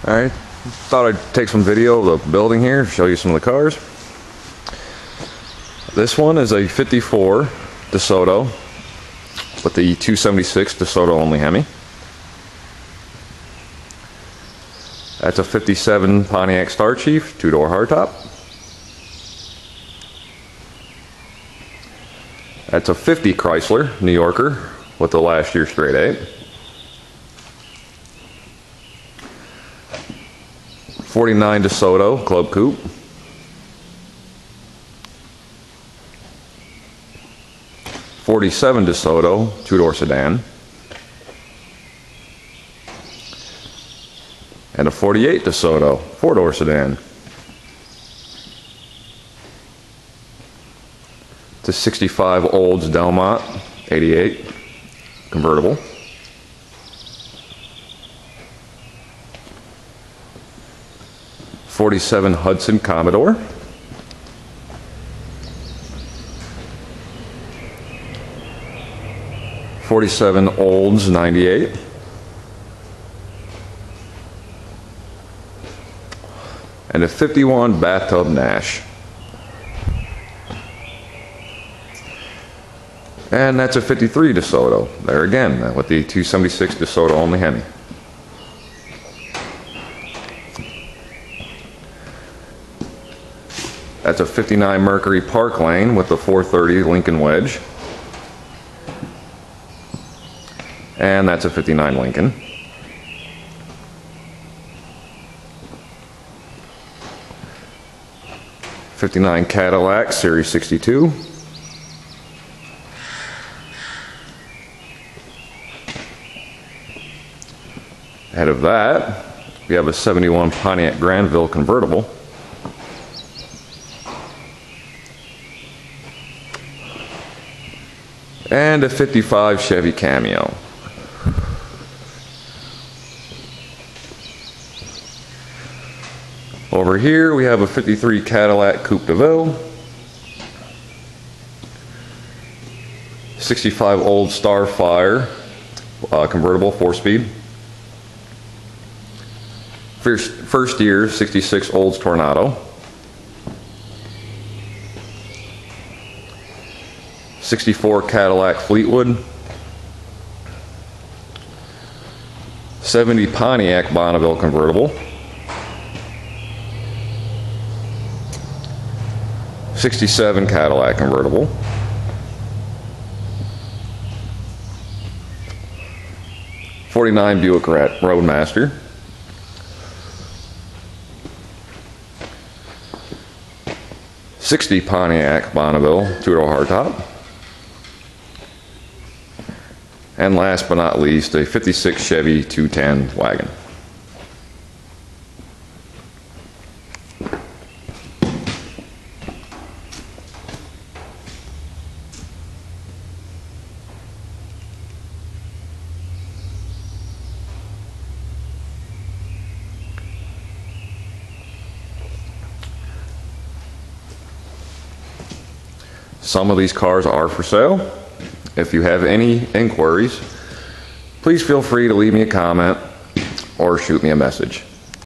Alright, thought I'd take some video of the building here, show you some of the cars. This one is a 54 Desoto with the 276 Desoto only Hemi. That's a 57 Pontiac Star Chief, 2-door hardtop. That's a 50 Chrysler New Yorker with the last year straight 8. 49 Desoto Club Coupe. '47 Desoto 2-door sedan. And a 48 Desoto 4-door sedan. It's a 65 Olds Delmont 88 convertible. '47 Hudson Commodore. '47 Olds 98. And a 51 Bathtub Nash. And that's a 53 Desoto. There again, with the 276 Desoto only Hemi. That's a 59 Mercury Park Lane with the 430 Lincoln Wedge. And that's a 59 Lincoln. '59 Cadillac Series 62. Ahead of that, we have a '71 Pontiac Granville convertible. And a '55 Chevy Cameo. Over here we have a '53 Cadillac Coupe de Ville. '65 Old Starfire convertible 4-speed. First year '66 Olds Tornado. '64 Cadillac Fleetwood. '70 Pontiac Bonneville convertible. '67 Cadillac convertible. '49 Buick Roadmaster. '60 Pontiac Bonneville 2-door hardtop. And last but not least, a '56 Chevy 210 wagon. Some of these cars are for sale. If you have any inquiries, please feel free to leave me a comment or shoot me a message.